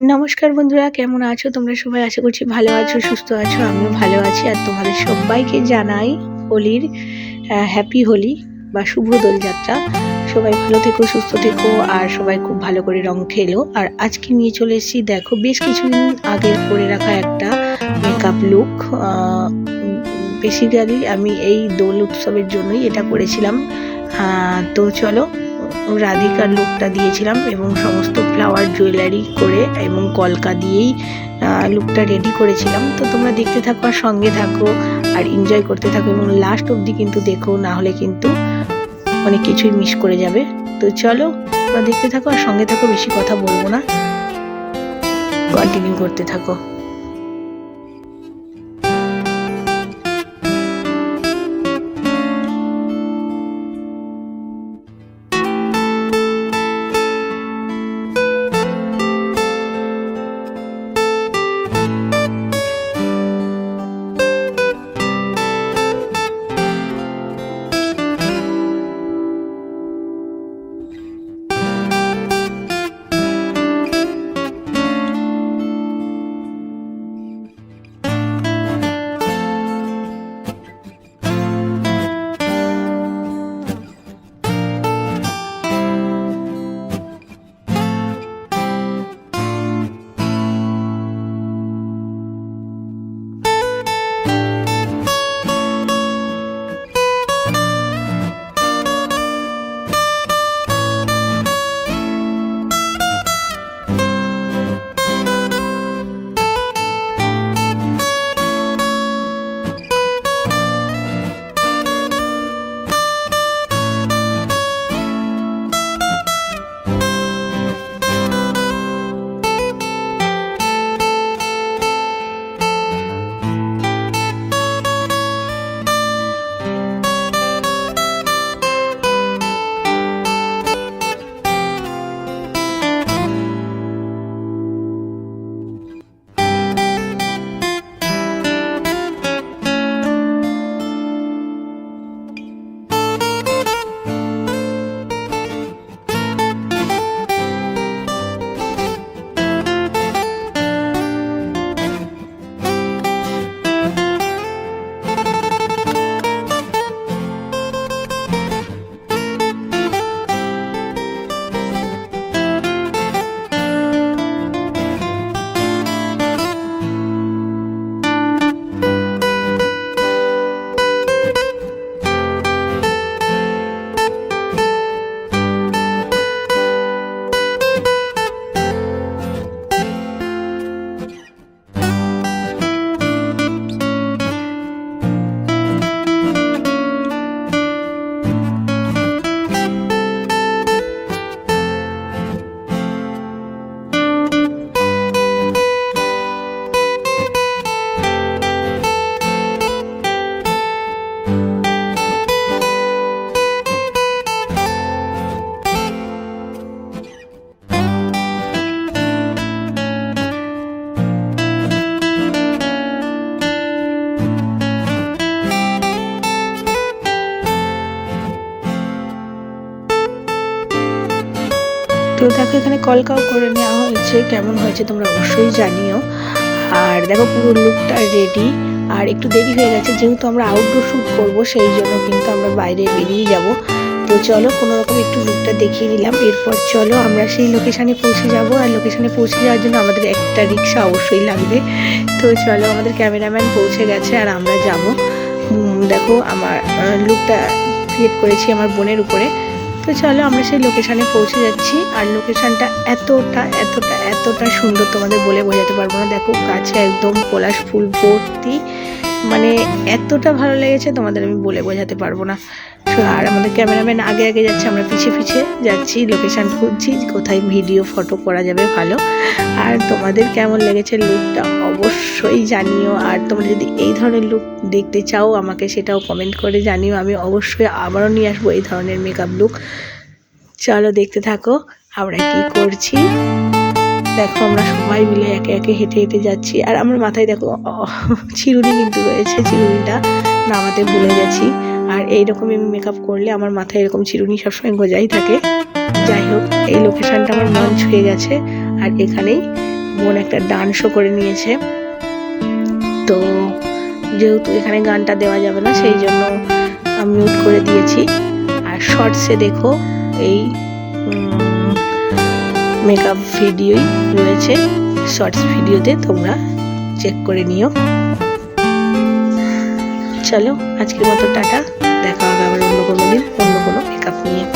নমস্কার বন্ধুরা, কেমন আছো তোমরা সবাই? আশা করছি ভালো আছো, সুস্থ আছো। আমিও ভালো আছি। আর তোমাদের সবাইকে জানাই হোলির হ্যাপি হোলি বা শুভ দোলযাত্রা। সবাই ভালো থেকো, সুস্থ থেকো, আর সবাই খুব ভালো করে রং খেলো। আর আজকে নিয়ে চলে এসেছি, দেখো বেশ কিছুদিন আগের করে রাখা একটা মেকআপ লুক। বেসিক্যালি আমি এই দোল উৎসবের জন্যই এটা করেছিলাম। তো চলো, রাধিকার লুকটা দিয়েছিলাম এবং সমস্ত ফ্লাওয়ার জুয়েলারি করে এবং কলকা দিয়েই লুকটা রেডি করেছিলাম। তো তোমরা দেখতে থাকো আর সঙ্গে থাকো আর এনজয় করতে থাকো এবং লাস্ট অবধি কিন্তু দেখো, না হলে কিন্তু অনেক কিছুই মিস করে যাবে। তো চলো তোমরা দেখতে থাকো আর সঙ্গে থাকো, বেশি কথা বলবো না, কন্টিনিউ করতে থাকো। তো দেখো, এখানে কলকাও করে নেওয়া হয়েছে। কেমন হয়েছে তোমরা অবশ্যই জানিও। আর দেখো পুরো লুকটা রেডি। আর একটু দেরি হয়ে গেছে, যেহেতু আমরা আউটডোর শ্যুট করবো, সেই জন্য কিন্তু আমরা বাইরে বেরিয়ে যাব। তো চলো কোনো রকম একটু লুকটা দেখিয়ে নিলাম। এরপর চলো আমরা সেই লোকেশানে পৌঁছে যাব। আর লোকেশানে পৌঁছে যাওয়ার জন্য আমাদের একটা রিক্সা অবশ্যই লাগবে। তো চলো, আমাদের ক্যামেরাম্যান পৌঁছে গেছে আর আমরা যাব। দেখো আমার লুকটা ক্রিয়েট করেছি আমার বোনের উপরে। তো চলো আমরা সেই লোকেশানে পৌঁছে যাচ্ছি। আর লোকেশানটা এতটা সুন্দর, তোমাদের বলে বোঝাতে পারবো না। দেখো কাছে একদম পলাশ ফুল ভর্তি, মানে এতটা ভালো লেগেছে তোমাদের আমি বলে বোঝাতে পারবো না। আর আমাদের ক্যামেরাম্যান আগে আগে যাচ্ছে, আমরা পিছিয়ে যাচ্ছি, লোকেশান খুঁজছি কোথায় ভিডিও ফটো করা যাবে ভালো। আর তোমাদের কেমন লেগেছে লুকটা অবশ্যই জানিও। আর তোমরা যদি এই ধরনের লুক দেখতে চাও আমাকে সেটাও কমেন্ট করে জানিও। আমি অবশ্যই আবারও নিয়ে আসবো এই ধরনের মেকআপ লুক। চলো দেখতে থাকো আমরা কি করছি। দেখো আমরা সবাই মিলে একে একে হেঁটে হেঁটে যাচ্ছি। আর আমার মাথায় দেখো চিরুনি কিন্তু রয়েছে, চিরুনিটা নামাতে ভুলে গেছি। আর এইরকমই আমি মেকআপ করলে আমার মাথায় এরকম চিরুনি সবসময় গোজাই থাকে। যাই হোক, এই লোকেশনটা আমার মন ছুঁয়ে গেছে। আর এখানেই বোন একটা ডান্সও করে নিয়েছে। তো যেহেতু এখানে গানটা দেওয়া যাবে না সেই জন্য মিউট করে দিয়েছি। আর শর্টসে দেখো এই মেকআপ ভিডিওই রয়েছে, শর্টস ভিডিওতে তোমরা চেক করে নিও। চলো আজকের মতো টাটা, দেখা হবে আবার অন্য কোনো দিন অন্য কোনো মেকআপ নিয়ে।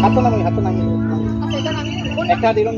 হাতটা নামিয়ে একটা দিলাম।